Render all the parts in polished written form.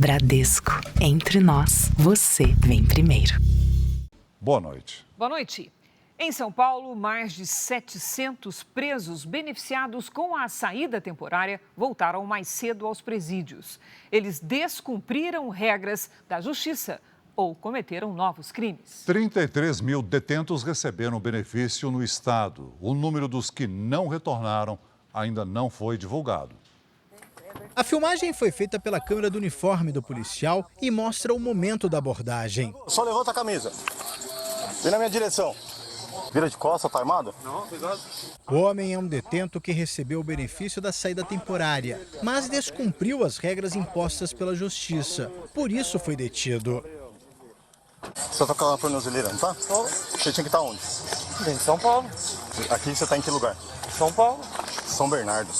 Bradesco. Entre nós, você vem primeiro. Boa noite. Boa noite. Em São Paulo, mais de 700 presos beneficiados com a saída temporária voltaram mais cedo aos presídios. Eles descumpriram regras da justiça ou cometeram novos crimes. 33 mil detentos receberam benefício no estado. O número dos que não retornaram ainda não foi divulgado. A filmagem foi feita pela câmera do uniforme do policial e mostra o momento da abordagem. Só levanta a camisa. Vem na minha direção. Vira de costas, tá armado? Não, cuidado. O homem é um detento que recebeu o benefício da saída temporária, mas descumpriu as regras impostas pela justiça. Por isso foi detido. Você tá com a tornozeleira, não tá? Você tinha que estar onde? Em São Paulo. Aqui você tá em que lugar? São Paulo. São Bernardo.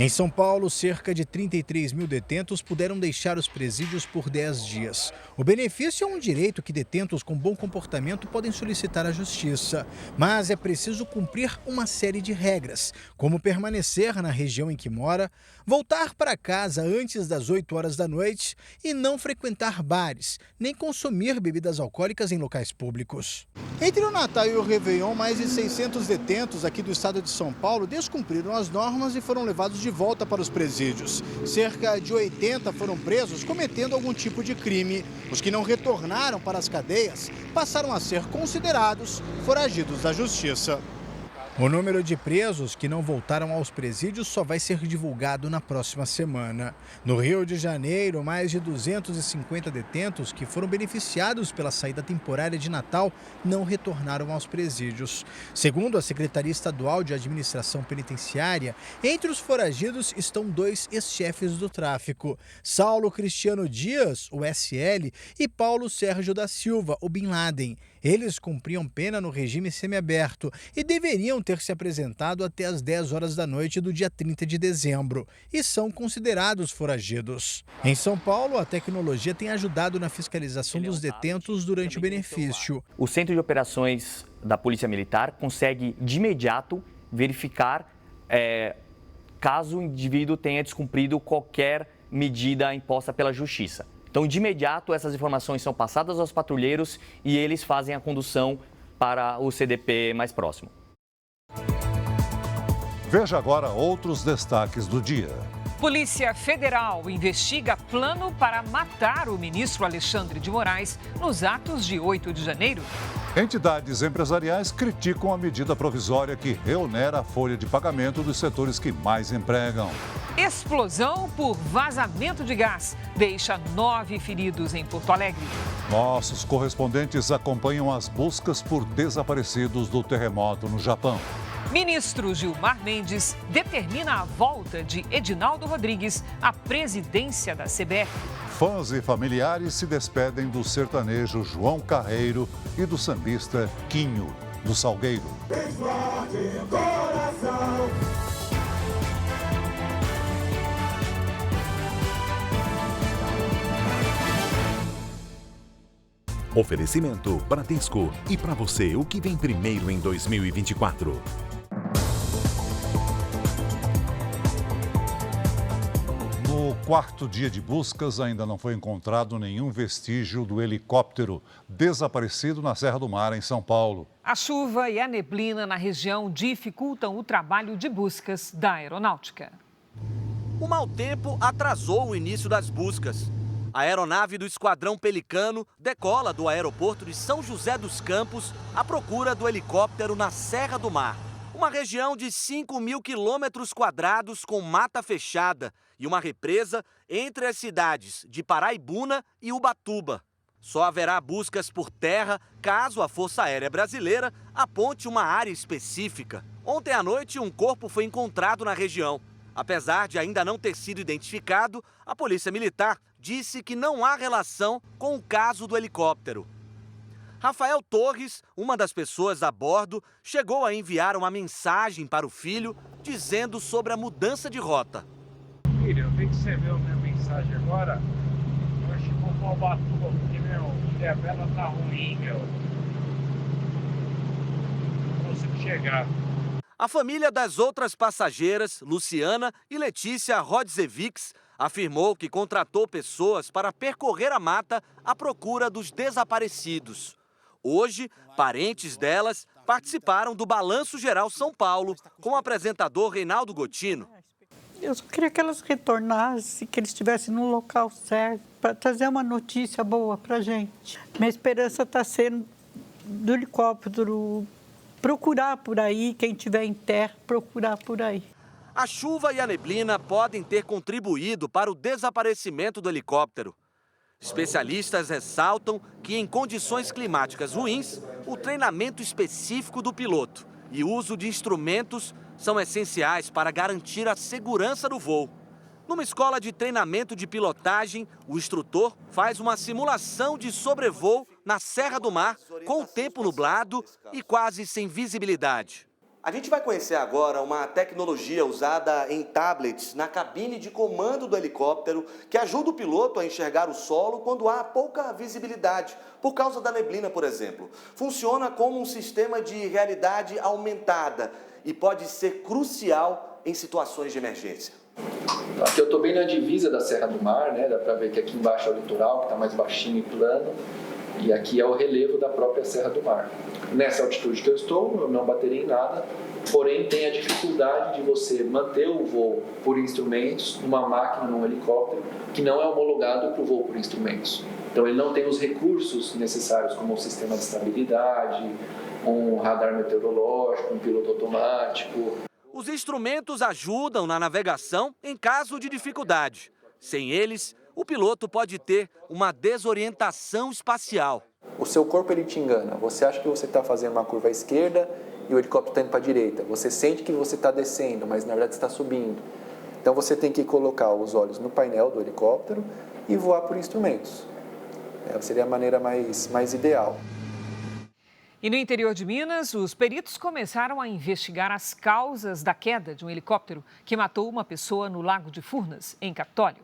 Em São Paulo, cerca de 33 mil detentos puderam deixar os presídios por 10 dias. O benefício é um direito que detentos com bom comportamento podem solicitar à justiça. Mas é preciso cumprir uma série de regras, como permanecer na região em que mora, voltar para casa antes das 8 horas da noite e não frequentar bares, nem consumir bebidas alcoólicas em locais públicos. Entre o Natal e o Réveillon, mais de 600 detentos aqui do estado de São Paulo descumpriram as normas e foram levados de volta para os presídios. Cerca de 80 foram presos cometendo algum tipo de crime. Os que não retornaram para as cadeias passaram a ser considerados foragidos da justiça. O número de presos que não voltaram aos presídios só vai ser divulgado na próxima semana. No Rio de Janeiro, mais de 250 detentos que foram beneficiados pela saída temporária de Natal não retornaram aos presídios. Segundo a Secretaria Estadual de Administração Penitenciária, entre os foragidos estão 2 ex-chefes do tráfico: Saulo Cristiano Dias, o SL, e Paulo Sérgio da Silva, o Bin Laden. Eles cumpriam pena no regime semiaberto e deveriam ter se apresentado até às 10 horas da noite do dia 30 de dezembro e são considerados foragidos. Em São Paulo, a tecnologia tem ajudado na fiscalização dos detentos durante o benefício. O Centro de Operações da Polícia Militar consegue de imediato verificar caso o indivíduo tenha descumprido qualquer medida imposta pela Justiça. Então, de imediato, essas informações são passadas aos patrulheiros e eles fazem a condução para o CDP mais próximo. Veja agora outros destaques do dia. Polícia Federal investiga plano para matar o ministro Alexandre de Moraes nos atos de 8 de janeiro. Entidades empresariais criticam a medida provisória que reonera a folha de pagamento dos setores que mais empregam. Explosão por vazamento de gás deixa 9 feridos em Porto Alegre. Nossos correspondentes acompanham as buscas por desaparecidos do terremoto no Japão. Ministro Gilmar Mendes determina a volta de Edinaldo Rodrigues à presidência da CBF. Fãs e familiares se despedem do sertanejo João Carreiro e do sambista Quinho, do Salgueiro. Oferecimento Bradesco. E para você, o que vem primeiro em 2024? No quarto dia de buscas, ainda não foi encontrado nenhum vestígio do helicóptero desaparecido na Serra do Mar, em São Paulo. A chuva e a neblina na região dificultam o trabalho de buscas da aeronáutica. O mau tempo atrasou o início das buscas. A aeronave do Esquadrão Pelicano decola do aeroporto de São José dos Campos à procura do helicóptero na Serra do Mar. Uma região de 5.000 quilômetros quadrados com mata fechada e uma represa entre as cidades de Paraibuna e Ubatuba. Só haverá buscas por terra caso a Força Aérea Brasileira aponte uma área específica. Ontem à noite, um corpo foi encontrado na região. Apesar de ainda não ter sido identificado, a Polícia Militar disse que não há relação com o caso do helicóptero. Rafael Torres, uma das pessoas a bordo, chegou a enviar uma mensagem para o filho dizendo sobre a mudança de rota. Filho, eu vi que você viu a minha mensagem agora. Eu acho que vou pra Ubatuba, porque, a vela tá ruim, não consigo chegar. A família das outras passageiras, Luciana e Letícia Rodzevics, afirmou que contratou pessoas para percorrer a mata à procura dos desaparecidos. Hoje, parentes delas participaram do Balanço Geral São Paulo com o apresentador Reinaldo Gotino. Eu só queria que elas retornassem, que eles estivessem no local certo, para trazer uma notícia boa para a gente. Minha esperança está sendo do helicóptero, procurar por aí, quem estiver em terra, procurar por aí. A chuva e a neblina podem ter contribuído para o desaparecimento do helicóptero. Especialistas ressaltam que, em condições climáticas ruins, o treinamento específico do piloto e o uso de instrumentos são essenciais para garantir a segurança do voo. Numa escola de treinamento de pilotagem, o instrutor faz uma simulação de sobrevoo na Serra do Mar, com o tempo nublado e quase sem visibilidade. A gente vai conhecer agora uma tecnologia usada em tablets na cabine de comando do helicóptero que ajuda o piloto a enxergar o solo quando há pouca visibilidade, por causa da neblina, por exemplo. Funciona como um sistema de realidade aumentada e pode ser crucial em situações de emergência. Aqui eu estou bem na divisa da Serra do Mar, né? Dá para ver que aqui embaixo é o litoral, que está mais baixinho e plano, e aqui é o relevo da própria Serra do Mar. Nessa altitude que eu estou, eu não bateria em nada, porém tem a dificuldade de você manter o voo por instrumentos numa máquina, num helicóptero, que não é homologado para o voo por instrumentos. Então ele não tem os recursos necessários, como um sistema de estabilidade, um radar meteorológico, um piloto automático. Os instrumentos ajudam na navegação em caso de dificuldade. Sem eles, o piloto pode ter uma desorientação espacial. O seu corpo ele te engana. Você acha que você está fazendo uma curva à esquerda e o helicóptero está indo para a direita. Você sente que você está descendo, mas na verdade está subindo. Então você tem que colocar os olhos no painel do helicóptero e voar por instrumentos. Seria a maneira mais ideal. E no interior de Minas, os peritos começaram a investigar as causas da queda de um helicóptero que matou uma pessoa no Lago de Furnas, em Capitólio.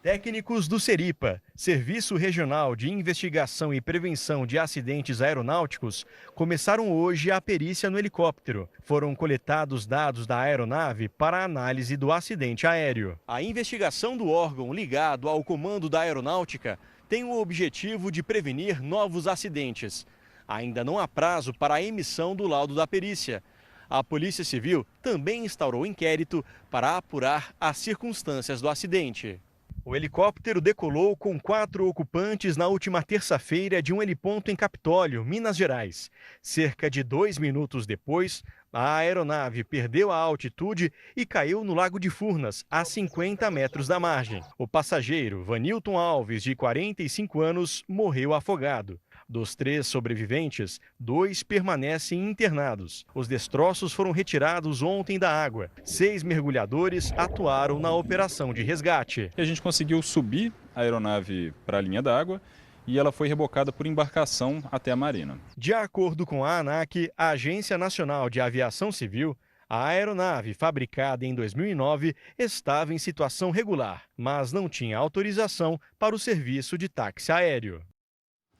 Técnicos do Seripa, Serviço Regional de Investigação e Prevenção de Acidentes Aeronáuticos, começaram hoje a perícia no helicóptero. Foram coletados dados da aeronave para a análise do acidente aéreo. A investigação do órgão ligado ao comando da aeronáutica tem o objetivo de prevenir novos acidentes. Ainda não há prazo para a emissão do laudo da perícia. A Polícia Civil também instaurou inquérito para apurar as circunstâncias do acidente. O helicóptero decolou com 4 ocupantes na última terça-feira de um heliponto em Capitólio, Minas Gerais. Cerca de 2 minutos depois, a aeronave perdeu a altitude e caiu no Lago de Furnas, a 50 metros da margem. O passageiro, Vanilton Alves, de 45 anos, morreu afogado. Dos 3 sobreviventes, 2 permanecem internados. Os destroços foram retirados ontem da água. 6 mergulhadores atuaram na operação de resgate. A gente conseguiu subir a aeronave para a linha d'água e ela foi rebocada por embarcação até a marina. De acordo com a ANAC, a Agência Nacional de Aviação Civil, a aeronave, fabricada em 2009, estava em situação regular, mas não tinha autorização para o serviço de táxi aéreo.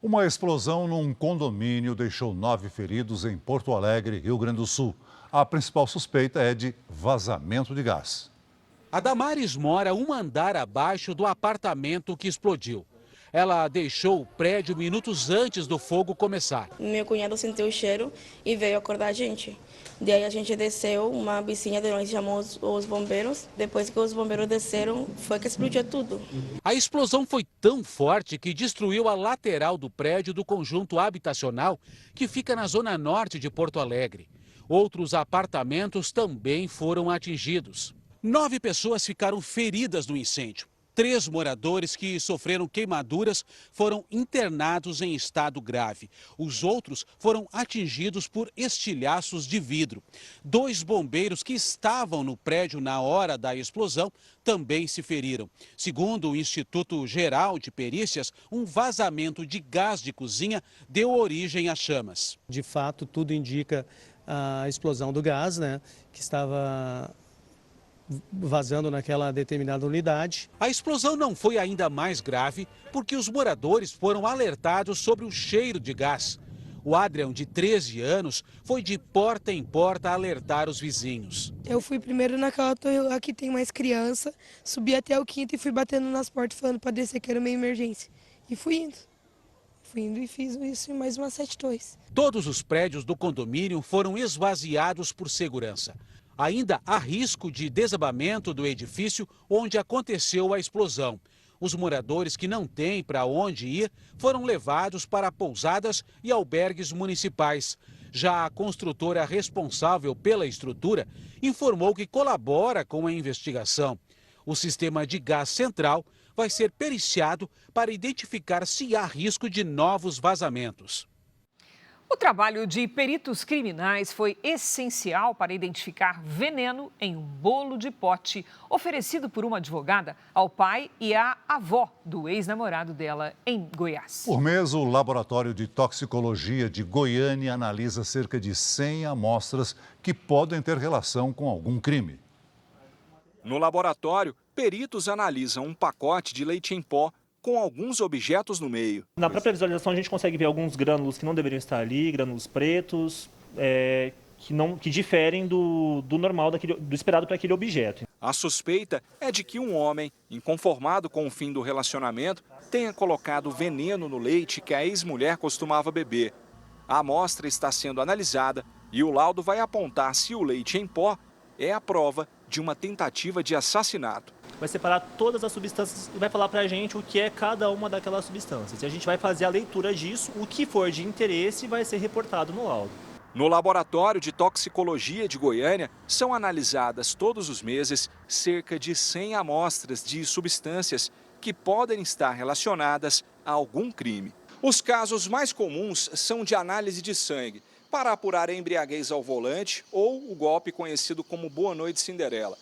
Uma explosão num condomínio deixou 9 feridos em Porto Alegre, Rio Grande do Sul. A principal suspeita é de vazamento de gás. A Damares mora um andar abaixo do apartamento que explodiu. Ela deixou o prédio minutos antes do fogo começar. Meu cunhado sentiu o cheiro e veio acordar a gente. Daí a gente desceu, uma vizinha de nós chamou os bombeiros. Depois que os bombeiros desceram, foi que explodiu tudo. A explosão foi tão forte que destruiu a lateral do prédio do conjunto habitacional que fica na zona norte de Porto Alegre. Outros apartamentos também foram atingidos. 9 pessoas ficaram feridas no incêndio. 3 moradores que sofreram queimaduras foram internados em estado grave. Os outros foram atingidos por estilhaços de vidro. 2 bombeiros que estavam no prédio na hora da explosão também se feriram. Segundo o Instituto Geral de Perícias, um vazamento de gás de cozinha deu origem às chamas. De fato, tudo indica a explosão do gás, que estava vazando naquela determinada unidade. A explosão não foi ainda mais grave porque os moradores foram alertados sobre o cheiro de gás. O Adrian, de 13 anos, foi de porta em porta alertar os vizinhos. Eu fui primeiro naquela torre lá que tem mais criança, subi até o quinto e fui batendo nas portas falando para descer que era uma emergência. E fui indo. Fui indo e fiz isso em mais umas 7 torres. Todos os prédios do condomínio foram esvaziados por segurança. Ainda há risco de desabamento do edifício onde aconteceu a explosão. Os moradores que não têm para onde ir foram levados para pousadas e albergues municipais. Já a construtora responsável pela estrutura informou que colabora com a investigação. O sistema de gás central vai ser periciado para identificar se há risco de novos vazamentos. O trabalho de peritos criminais foi essencial para identificar veneno em um bolo de pote oferecido por uma advogada ao pai e à avó do ex-namorado dela em Goiás. Por mês, o Laboratório de Toxicologia de Goiânia analisa cerca de 100 amostras que podem ter relação com algum crime. No laboratório, peritos analisam um pacote de leite em pó com alguns objetos no meio. Na própria visualização a gente consegue ver alguns grânulos que não deveriam estar ali, grânulos pretos, que diferem do normal, do esperado para aquele objeto. A suspeita é de que um homem, inconformado com o fim do relacionamento, tenha colocado veneno no leite que a ex-mulher costumava beber. A amostra está sendo analisada e o laudo vai apontar se o leite em pó é a prova de uma tentativa de assassinato. Vai separar todas as substâncias e vai falar para a gente o que é cada uma daquelas substâncias. E a gente vai fazer a leitura disso, o que for de interesse vai ser reportado no laudo. No Laboratório de Toxicologia de Goiânia, são analisadas todos os meses cerca de 100 amostras de substâncias que podem estar relacionadas a algum crime. Os casos mais comuns são de análise de sangue, para apurar a embriaguez ao volante ou o golpe conhecido como Boa Noite Cinderela.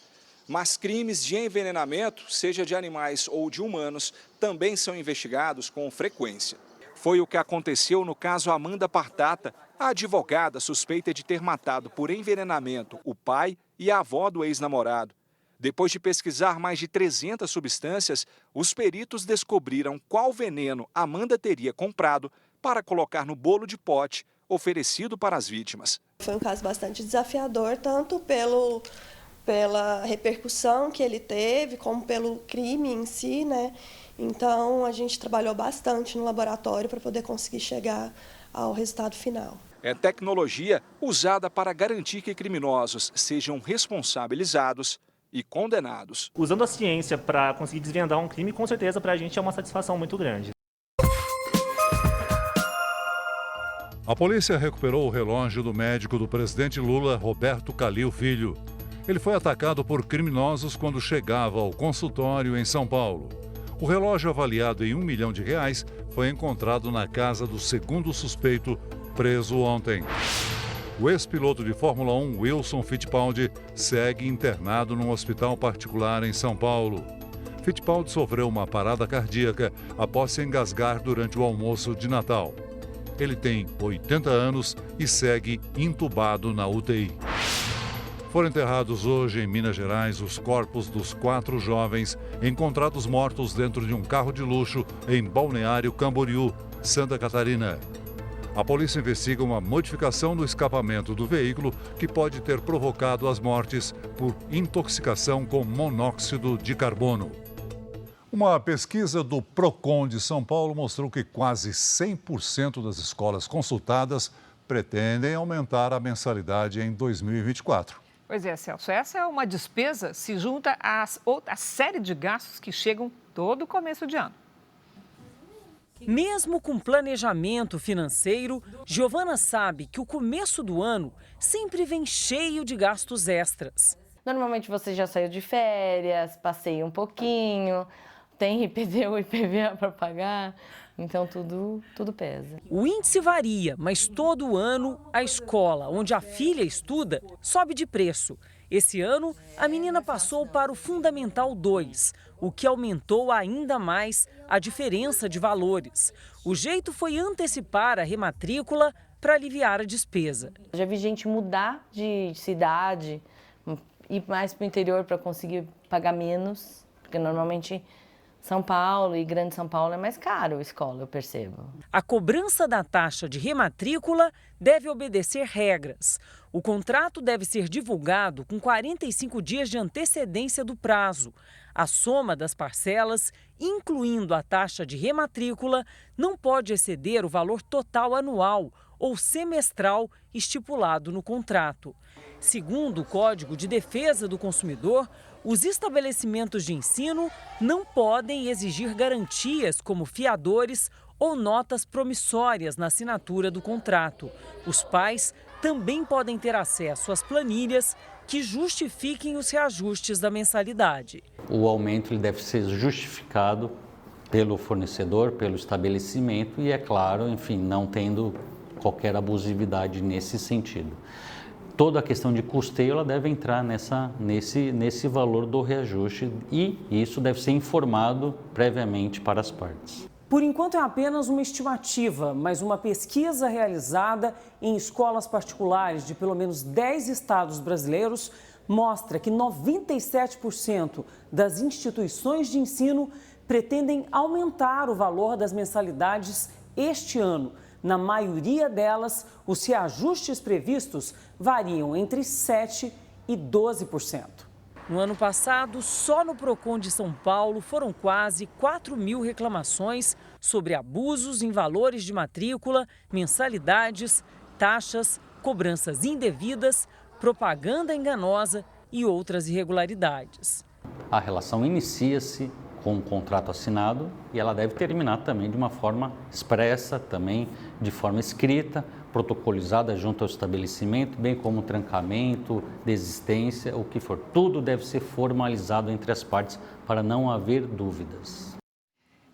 Mas crimes de envenenamento, seja de animais ou de humanos, também são investigados com frequência. Foi o que aconteceu no caso Amanda Partata, a advogada suspeita de ter matado por envenenamento o pai e a avó do ex-namorado. Depois de pesquisar mais de 300 substâncias, os peritos descobriram qual veneno Amanda teria comprado para colocar no bolo de pote oferecido para as vítimas. Foi um caso bastante desafiador, tanto pela repercussão que ele teve, como pelo crime em si, né? Então, a gente trabalhou bastante no laboratório para poder conseguir chegar ao resultado final. É tecnologia usada para garantir que criminosos sejam responsabilizados e condenados. Usando a ciência para conseguir desvendar um crime, com certeza para a gente é uma satisfação muito grande. A polícia recuperou o relógio do médico do presidente Lula, Roberto Calil Filho. Ele foi atacado por criminosos quando chegava ao consultório em São Paulo. O relógio, avaliado em R$1 milhão, foi encontrado na casa do segundo suspeito, preso ontem. O ex-piloto de Fórmula 1, Wilson Fittipaldi, segue internado num hospital particular em São Paulo. Fittipaldi sofreu uma parada cardíaca após se engasgar durante o almoço de Natal. Ele tem 80 anos e segue entubado na UTI. Foram enterrados hoje em Minas Gerais os corpos dos 4 jovens encontrados mortos dentro de um carro de luxo em Balneário Camboriú, Santa Catarina. A polícia investiga uma modificação no escapamento do veículo que pode ter provocado as mortes por intoxicação com monóxido de carbono. Uma pesquisa do Procon de São Paulo mostrou que quase 100% das escolas consultadas pretendem aumentar a mensalidade em 2024. Pois é, Celso, essa é uma despesa, se junta à série de gastos que chegam todo começo de ano. Mesmo com planejamento financeiro, Giovana sabe que o começo do ano sempre vem cheio de gastos extras. Normalmente você já saiu de férias, passeia um pouquinho, tem IPTU e IPVA para pagar, então tudo pesa. O índice varia, mas todo ano a escola onde a filha estuda sobe de preço. Esse ano, a menina passou para o Fundamental 2, o que aumentou ainda mais a diferença de valores. O jeito foi antecipar a rematrícula para aliviar a despesa. Já vi gente mudar de cidade, ir mais para o interior para conseguir pagar menos, porque normalmente São Paulo e Grande São Paulo é mais caro a escola, eu percebo. A cobrança da taxa de rematrícula deve obedecer regras. O contrato deve ser divulgado com 45 dias de antecedência do prazo. A soma das parcelas, incluindo a taxa de rematrícula, não pode exceder o valor total anual ou semestral estipulado no contrato. Segundo o Código de Defesa do Consumidor, os estabelecimentos de ensino não podem exigir garantias como fiadores ou notas promissórias na assinatura do contrato. Os pais também podem ter acesso às planilhas que justifiquem os reajustes da mensalidade. O aumento ele deve ser justificado pelo fornecedor, pelo estabelecimento e, é claro, enfim, não tendo qualquer abusividade nesse sentido. Toda a questão de custeio ela deve entrar nesse valor do reajuste e isso deve ser informado previamente para as partes. Por enquanto é apenas uma estimativa, mas uma pesquisa realizada em escolas particulares de pelo menos 10 estados brasileiros mostra que 97% das instituições de ensino pretendem aumentar o valor das mensalidades este ano. Na maioria delas, os reajustes previstos variam entre 7% e 12%. No ano passado, só no Procon de São Paulo foram quase 4.000 reclamações sobre abusos em valores de matrícula, mensalidades, taxas, cobranças indevidas, propaganda enganosa e outras irregularidades. A relação inicia-se com um contrato assinado e ela deve terminar também de uma forma expressa, também de forma escrita, protocolizada junto ao estabelecimento, bem como trancamento, desistência, o que for. Tudo deve ser formalizado entre as partes para não haver dúvidas.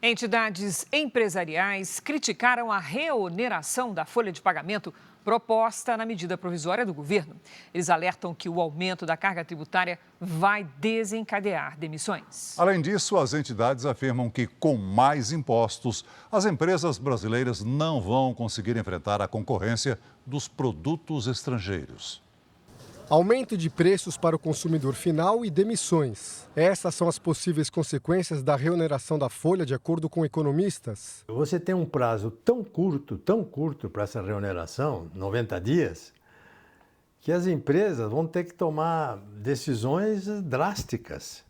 Entidades empresariais criticaram a reoneração da folha de pagamento proposta na medida provisória do governo. Eles alertam que o aumento da carga tributária vai desencadear demissões. Além disso, as entidades afirmam que, com mais impostos, as empresas brasileiras não vão conseguir enfrentar a concorrência dos produtos estrangeiros. Aumento de preços para o consumidor final e demissões. Essas são as possíveis consequências da reoneração da folha, de acordo com economistas. Você tem um prazo tão curto para essa reoneração, 90 dias, que as empresas vão ter que tomar decisões drásticas.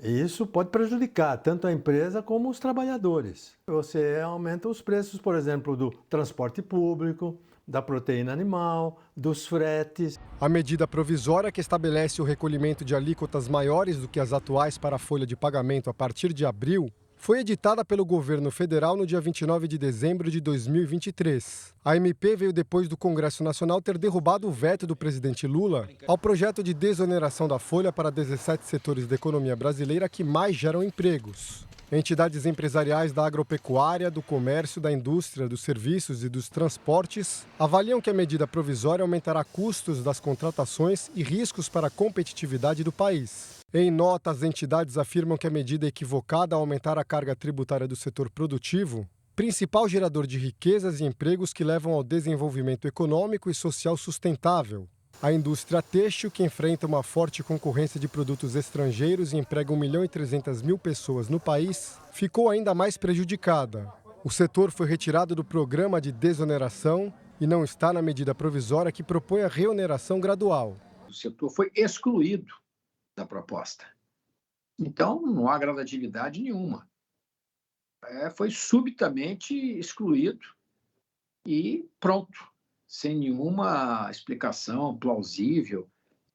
E isso pode prejudicar tanto a empresa como os trabalhadores. Você aumenta os preços, por exemplo, do transporte público, da proteína animal, dos fretes. A medida provisória que estabelece o recolhimento de alíquotas maiores do que as atuais para a folha de pagamento a partir de abril foi editada pelo governo federal no dia 29 de dezembro de 2023. A MP veio depois do Congresso Nacional ter derrubado o veto do presidente Lula ao projeto de desoneração da folha para 17 setores da economia brasileira que mais geram empregos. Entidades empresariais da agropecuária, do comércio, da indústria, dos serviços e dos transportes avaliam que a medida provisória aumentará custos das contratações e riscos para a competitividade do país. Em nota, as entidades afirmam que a medida é equivocada ao aumentar a carga tributária do setor produtivo, principal gerador de riquezas e empregos que levam ao desenvolvimento econômico e social sustentável. A indústria têxtil, que enfrenta uma forte concorrência de produtos estrangeiros e emprega 1.300.000 pessoas no país, ficou ainda mais prejudicada. O setor foi retirado do programa de desoneração e não está na medida provisória que propõe a reoneração gradual. O setor foi excluído da proposta. Então, não há gradatividade nenhuma. Foi subitamente excluído e pronto, sem nenhuma explicação plausível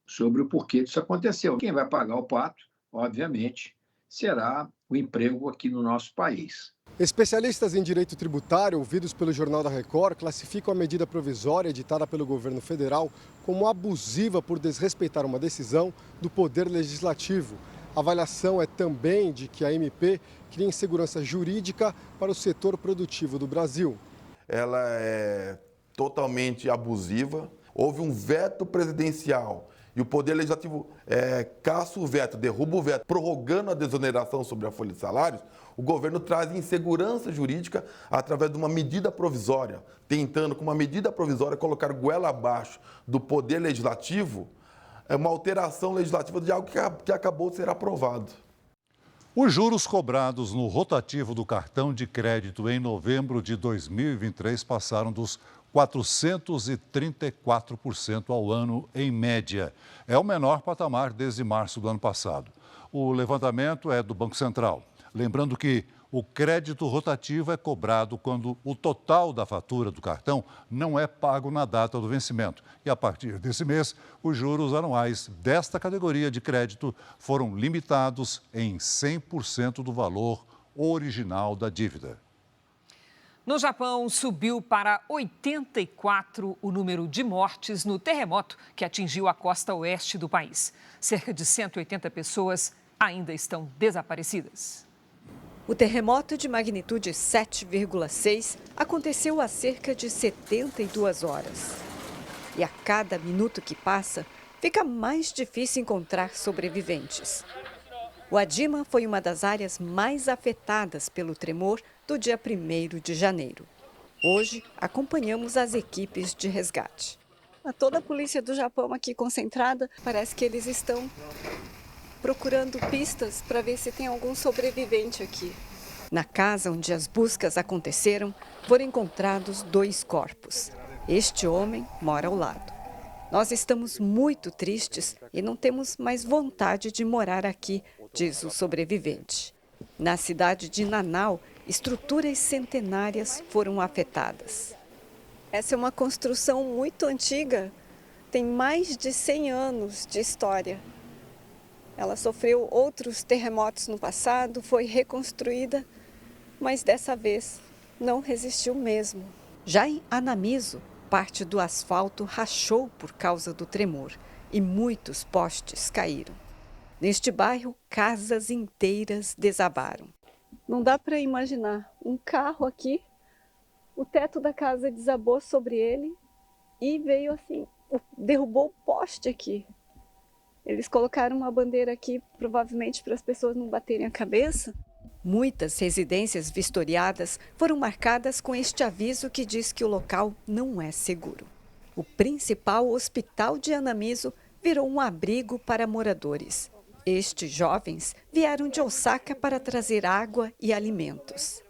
sobre o porquê disso aconteceu. Quem vai pagar o pato, obviamente, será o emprego aqui no nosso país. Especialistas em direito tributário, ouvidos pelo Jornal da Record, classificam a medida provisória editada pelo governo federal como abusiva por desrespeitar uma decisão do Poder Legislativo. A avaliação é também de que a MP cria insegurança jurídica para o setor produtivo do Brasil. Ela é totalmente abusiva. Houve um veto presidencial e o Poder Legislativo caça o veto, derruba o veto, prorrogando a desoneração sobre a folha de salários. O governo traz insegurança jurídica através de uma medida provisória, tentando, com uma medida provisória, colocar goela abaixo do Poder Legislativo, uma alteração legislativa de algo que acabou de ser aprovado. Os juros cobrados no rotativo do cartão de crédito em novembro de 2023 passaram dos 434% ao ano em média. É o menor patamar desde março do ano passado. O levantamento é do Banco Central. Lembrando que o crédito rotativo é cobrado quando o total da fatura do cartão não é pago na data do vencimento. E a partir desse mês, os juros anuais desta categoria de crédito foram limitados em 100% do valor original da dívida. No Japão, subiu para 84 o número de mortes no terremoto que atingiu a costa oeste do país. Cerca de 180 pessoas ainda estão desaparecidas. O terremoto de magnitude 7,6 aconteceu há cerca de 72 horas. E a cada minuto que passa, fica mais difícil encontrar sobreviventes. O Adima foi uma das áreas mais afetadas pelo tremor do dia 1º de janeiro. Hoje, acompanhamos as equipes de resgate. Toda a polícia do Japão aqui concentrada, parece que eles estão procurando pistas para ver se tem algum sobrevivente aqui. Na casa onde as buscas aconteceram, foram encontrados 2 corpos. Este homem mora ao lado. Nós estamos muito tristes e não temos mais vontade de morar aqui, diz o sobrevivente. Na cidade de Nanao, estruturas centenárias foram afetadas. Essa é uma construção muito antiga, tem mais de 100 anos de história. Ela sofreu outros terremotos no passado, foi reconstruída, mas dessa vez não resistiu mesmo. Já em Anamizu, parte do asfalto rachou por causa do tremor e muitos postes caíram. Neste bairro, casas inteiras desabaram. Não dá para imaginar, um carro aqui, o teto da casa desabou sobre ele e veio assim, derrubou o poste aqui. Eles colocaram uma bandeira aqui, provavelmente para as pessoas não baterem a cabeça. Muitas residências vistoriadas foram marcadas com este aviso que diz que o local não é seguro. O principal hospital de Anamizu virou um abrigo para moradores. Estes jovens vieram de Osaka para trazer água e alimentos.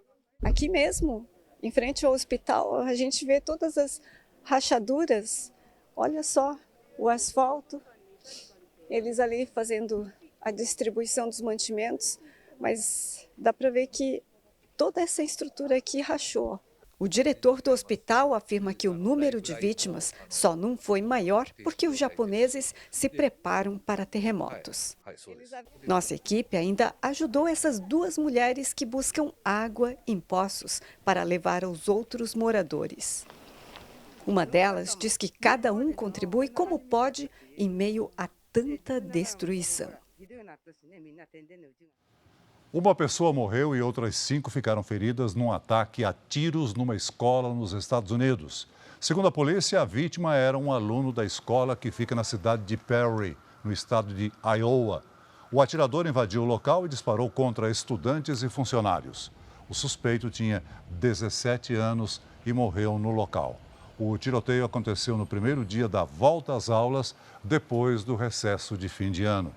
Aqui mesmo, em frente ao hospital, a gente vê todas as rachaduras. Olha só, o asfalto. Eles ali fazendo a distribuição dos mantimentos, mas dá para ver que toda essa estrutura aqui rachou. O diretor do hospital afirma que o número de vítimas só não foi maior porque os japoneses se preparam para terremotos. Nossa equipe ainda ajudou essas 2 mulheres que buscam água em poços para levar aos outros moradores. Uma delas diz que cada um contribui como pode em meio a tanta destruição. Uma pessoa morreu e outras 5 ficaram feridas num ataque a tiros numa escola nos Estados Unidos. Segundo a polícia, a vítima era um aluno da escola que fica na cidade de Perry, no estado de Iowa. O atirador invadiu o local e disparou contra estudantes e funcionários. O suspeito tinha 17 anos e morreu no local. O tiroteio aconteceu no primeiro dia da volta às aulas, depois do recesso de fim de ano.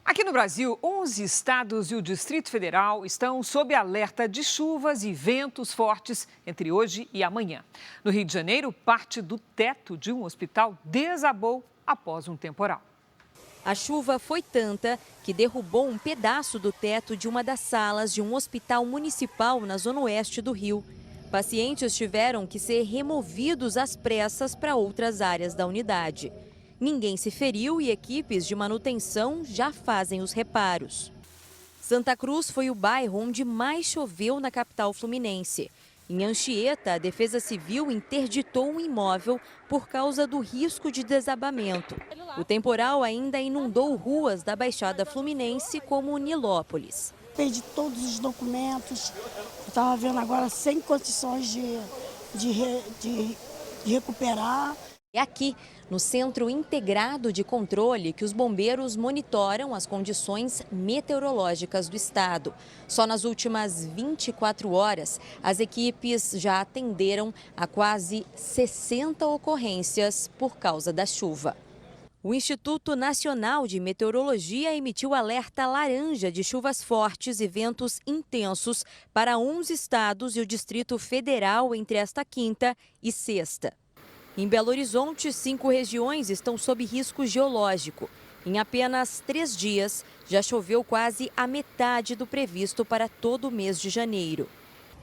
Aqui no Brasil, 11 estados e o Distrito Federal estão sob alerta de chuvas e ventos fortes entre hoje e amanhã. No Rio de Janeiro, parte do teto de um hospital desabou após um temporal. A chuva foi tanta que derrubou um pedaço do teto de uma das salas de um hospital municipal na zona oeste do Rio. Pacientes tiveram que ser removidos às pressas para outras áreas da unidade. Ninguém se feriu e equipes de manutenção já fazem os reparos. Santa Cruz foi o bairro onde mais choveu na capital fluminense. Em Anchieta, a Defesa Civil interditou um imóvel por causa do risco de desabamento. O temporal ainda inundou ruas da Baixada Fluminense, como Nilópolis. Perdi todos os documentos, eu estava vendo agora sem condições de recuperar. É aqui, no Centro Integrado de Controle, que os bombeiros monitoram as condições meteorológicas do estado. Só nas últimas 24 horas, as equipes já atenderam a quase 60 ocorrências por causa da chuva. O Instituto Nacional de Meteorologia emitiu alerta laranja de chuvas fortes e ventos intensos para 11 estados e o Distrito Federal entre esta quinta e sexta. Em Belo Horizonte, 5 regiões estão sob risco geológico. Em apenas 3 dias, já choveu quase a metade do previsto para todo o mês de janeiro.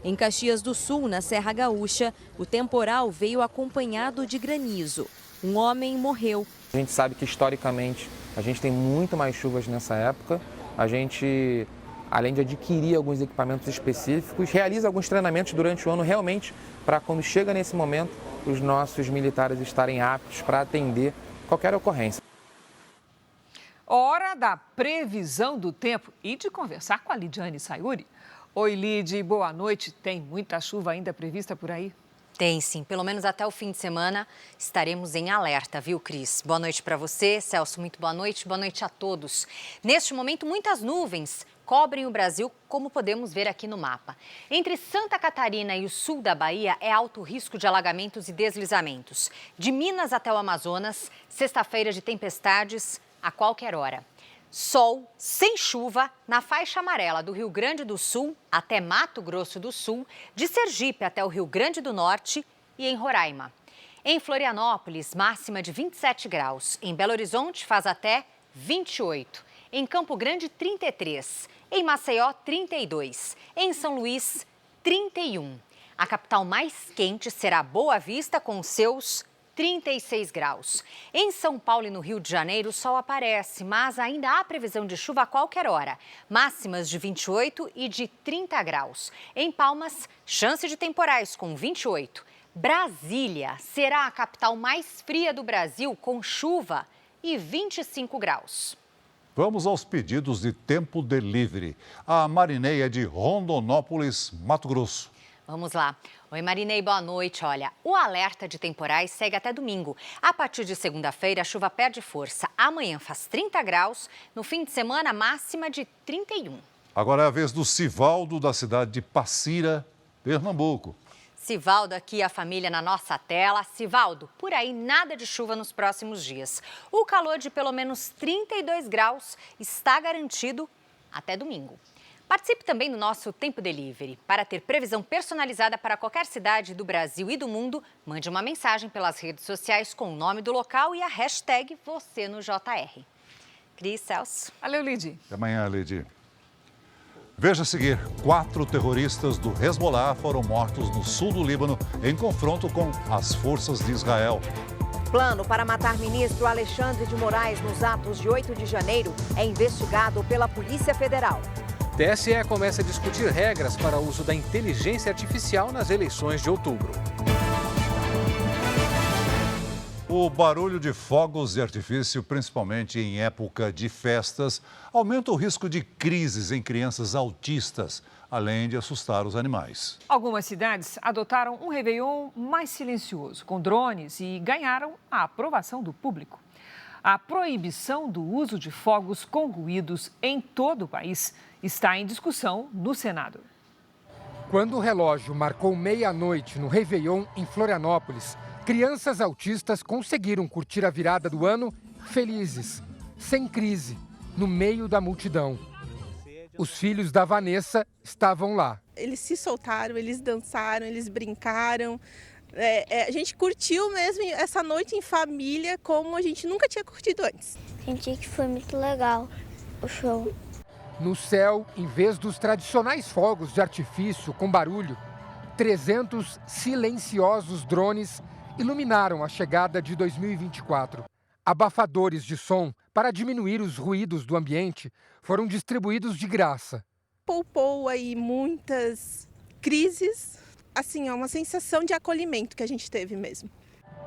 Em Caxias do Sul, na Serra Gaúcha, o temporal veio acompanhado de granizo. Um homem morreu. A gente sabe que, historicamente, a gente tem muito mais chuvas nessa época. A gente, além de adquirir alguns equipamentos específicos, realiza alguns treinamentos durante o ano realmente para, quando chega nesse momento, os nossos militares estarem aptos para atender qualquer ocorrência. Hora da previsão do tempo e de conversar com a Lidiane Sayuri. Oi, Lid, boa noite. Tem muita chuva ainda prevista por aí? Tem sim, pelo menos até o fim de semana estaremos em alerta, viu, Cris? Boa noite para você, Celso, muito boa noite a todos. Neste momento, muitas nuvens cobrem o Brasil, como podemos ver aqui no mapa. Entre Santa Catarina e o sul da Bahia é alto risco de alagamentos e deslizamentos. De Minas até o Amazonas, sexta-feira de tempestades a qualquer hora. Sol sem chuva na faixa amarela do Rio Grande do Sul até Mato Grosso do Sul, de Sergipe até o Rio Grande do Norte e em Roraima. Em Florianópolis, máxima de 27 graus. Em Belo Horizonte, faz até 28. Em Campo Grande, 33. Em Maceió, 32. Em São Luís, 31. A capital mais quente será Boa Vista, com seus 36 graus. Em São Paulo e no Rio de Janeiro, o sol aparece, mas ainda há previsão de chuva a qualquer hora. Máximas de 28 e de 30 graus. Em Palmas, chance de temporais com 28. Brasília será a capital mais fria do Brasil, com chuva e 25 graus. Vamos aos pedidos de tempo delivery. A Marinei é de Rondonópolis, Mato Grosso. Vamos lá. Oi, Marinei, boa noite. Olha, o alerta de temporais segue até domingo. A partir de segunda-feira, a chuva perde força. Amanhã faz 30 graus. No fim de semana, máxima de 31. Agora é a vez do Sivaldo, da cidade de Passira, Pernambuco. Sivaldo, aqui a família na nossa tela. Sivaldo, por aí nada de chuva nos próximos dias. O calor de pelo menos 32 graus está garantido até domingo. Participe também do nosso Tempo Delivery. Para ter previsão personalizada para qualquer cidade do Brasil e do mundo, mande uma mensagem pelas redes sociais com o nome do local e a hashtag #VocênoJR. Cris, Celso. Valeu, Lid. Até amanhã, Lid. Veja a seguir, 4 terroristas do Hezbollah foram mortos no sul do Líbano em confronto com as forças de Israel. Plano para matar ministro Alexandre de Moraes nos atos de 8 de janeiro é investigado pela Polícia Federal. TSE começa a discutir regras para o uso da inteligência artificial nas eleições de outubro. O barulho de fogos de artifício, principalmente em época de festas, aumenta o risco de crises em crianças autistas, além de assustar os animais. Algumas cidades adotaram um Réveillon mais silencioso, com drones, e ganharam a aprovação do público. A proibição do uso de fogos com ruídos em todo o país está em discussão no Senado. Quando o relógio marcou meia-noite no Réveillon, em Florianópolis, crianças autistas conseguiram curtir a virada do ano felizes, sem crise, no meio da multidão. Os filhos da Vanessa estavam lá. Eles se soltaram, eles dançaram, eles brincaram. A gente curtiu mesmo essa noite em família como a gente nunca tinha curtido antes. Senti que foi muito legal o show. No céu, em vez dos tradicionais fogos de artifício com barulho, 300 silenciosos drones iluminaram a chegada de 2024. Abafadores de som para diminuir os ruídos do ambiente foram distribuídos de graça. Poupou aí muitas crises, assim, é uma sensação de acolhimento que a gente teve mesmo.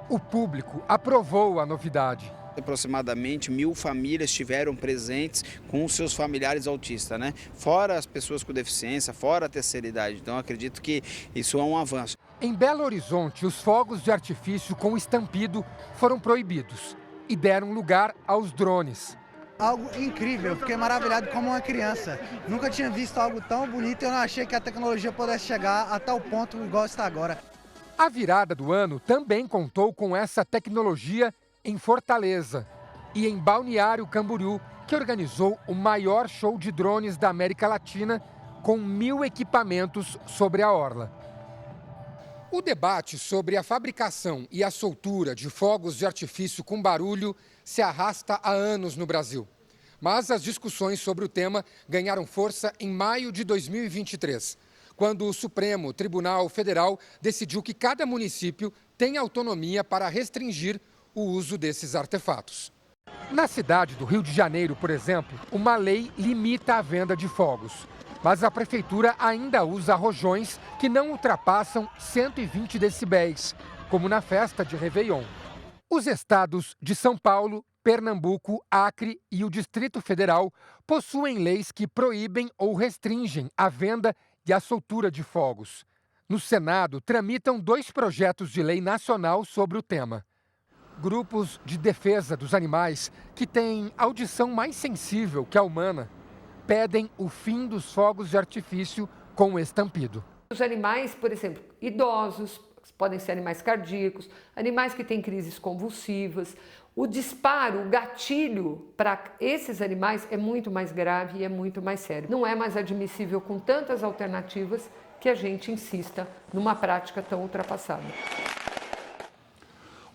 O público aprovou a novidade. Aproximadamente 1.000 famílias estiveram presentes com os seus familiares autistas, né? Fora as pessoas com deficiência, fora a terceira idade. Então, acredito que isso é um avanço. Em Belo Horizonte, os fogos de artifício com estampido foram proibidos e deram lugar aos drones. Algo incrível, eu fiquei maravilhado como uma criança. Nunca tinha visto algo tão bonito e eu não achei que a tecnologia pudesse chegar a tal ponto igual está agora. A virada do ano também contou com essa tecnologia em Fortaleza. e em Balneário Camboriú, que organizou o maior show de drones da América Latina, com 1.000 equipamentos sobre a orla. O debate sobre a fabricação e a soltura de fogos de artifício com barulho se arrasta há anos no Brasil. Mas as discussões sobre o tema ganharam força em maio de 2023, quando o Supremo Tribunal Federal decidiu que cada município tem autonomia para restringir o uso desses artefatos. Na cidade do Rio de Janeiro, por exemplo, uma lei limita a venda de fogos. Mas a prefeitura ainda usa rojões que não ultrapassam 120 decibéis, como na festa de Réveillon. Os estados de São Paulo, Pernambuco, Acre e o Distrito Federal possuem leis que proíbem ou restringem a venda e a soltura de fogos. No Senado, tramitam 2 projetos de lei nacional sobre o tema. Grupos de defesa dos animais, que têm audição mais sensível que a humana, pedem o fim dos fogos de artifício com estampido. Os animais, por exemplo, idosos, podem ser animais cardíacos, animais que têm crises convulsivas. O disparo, o gatilho para esses animais é muito mais grave e é muito mais sério. Não é mais admissível, com tantas alternativas, que a gente insista numa prática tão ultrapassada.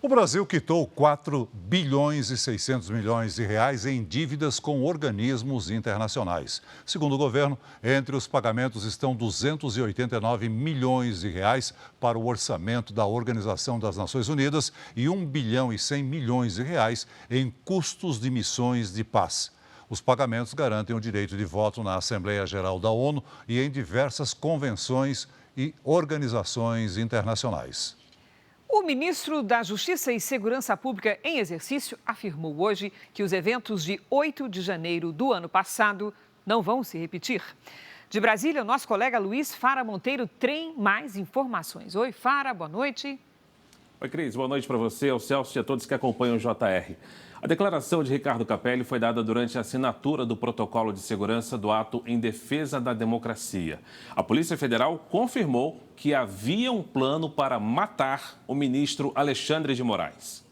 O Brasil quitou 4 bilhões e 600 milhões de reais em dívidas com organismos internacionais. Segundo o governo, entre os pagamentos estão 289 milhões de reais para o orçamento da Organização das Nações Unidas e 1 bilhão e 100 milhões de reais em custos de missões de paz. Os pagamentos garantem o direito de voto na Assembleia Geral da ONU e em diversas convenções e organizações internacionais. O ministro da Justiça e Segurança Pública em exercício afirmou hoje que os eventos de 8 de janeiro do ano passado não vão se repetir. De Brasília, o nosso colega Luiz Fara Monteiro tem mais informações. Oi, Fara, boa noite. Oi, Cris, boa noite para você, ao Celso e a todos que acompanham o JR. A declaração de Ricardo Capelli foi dada durante a assinatura do protocolo de segurança do ato em defesa da democracia. A Polícia Federal confirmou que havia um plano para matar o ministro Alexandre de Moraes.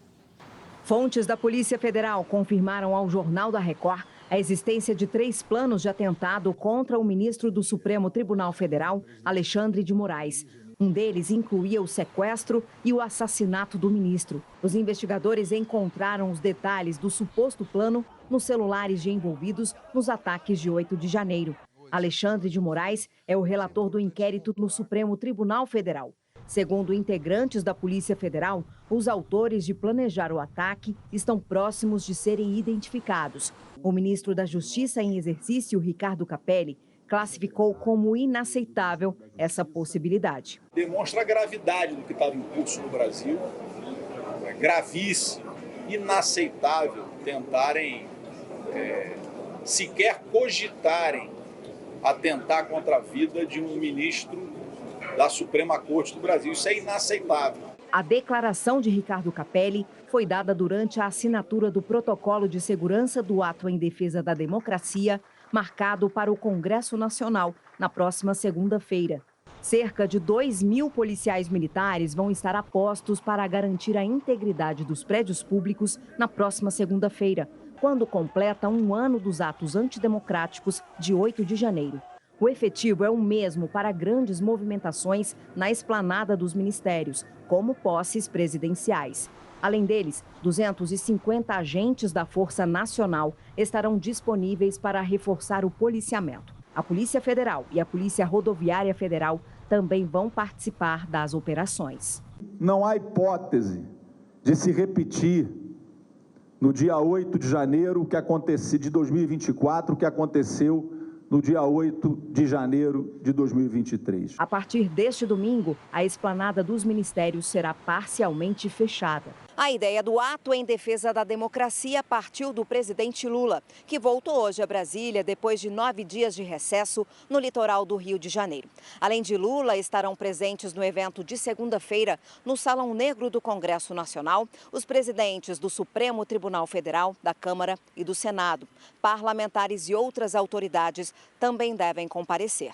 Fontes da Polícia Federal confirmaram ao Jornal da Record a existência de 3 planos de atentado contra o ministro do Supremo Tribunal Federal, Alexandre de Moraes. Um deles incluía o sequestro e o assassinato do ministro. Os investigadores encontraram os detalhes do suposto plano nos celulares de envolvidos nos ataques de 8 de janeiro. Alexandre de Moraes é o relator do inquérito no Supremo Tribunal Federal. Segundo integrantes da Polícia Federal, os autores de planejar o ataque estão próximos de serem identificados. O ministro da Justiça em exercício, Ricardo Capelli, classificou como inaceitável essa possibilidade. Demonstra a gravidade do que estava em curso no Brasil. É gravíssimo, inaceitável tentarem, sequer cogitarem atentar contra a vida de um ministro da Suprema Corte do Brasil. Isso é inaceitável. A declaração de Ricardo Capelli foi dada durante a assinatura do protocolo de segurança do ato em defesa da democracia, marcado para o Congresso Nacional na próxima segunda-feira. Cerca de 2.000 policiais militares vão estar a postos para garantir a integridade dos prédios públicos na próxima segunda-feira, quando completa um ano dos atos antidemocráticos de 8 de janeiro. O efetivo é o mesmo para grandes movimentações na esplanada dos ministérios, como posses presidenciais. Além deles, 250 agentes da Força Nacional estarão disponíveis para reforçar o policiamento. A Polícia Federal e a Polícia Rodoviária Federal também vão participar das operações. Não há hipótese de se repetir no dia 8 de janeiro de 2024 o que aconteceu no dia 8 de janeiro de 2023. A partir deste domingo, a esplanada dos ministérios será parcialmente fechada. A ideia do ato em defesa da democracia partiu do presidente Lula, que voltou hoje a Brasília depois de 9 dias de recesso no litoral do Rio de Janeiro. Além de Lula, estarão presentes no evento de segunda-feira, no Salão Negro do Congresso Nacional, os presidentes do Supremo Tribunal Federal, da Câmara e do Senado. Parlamentares e outras autoridades também devem comparecer.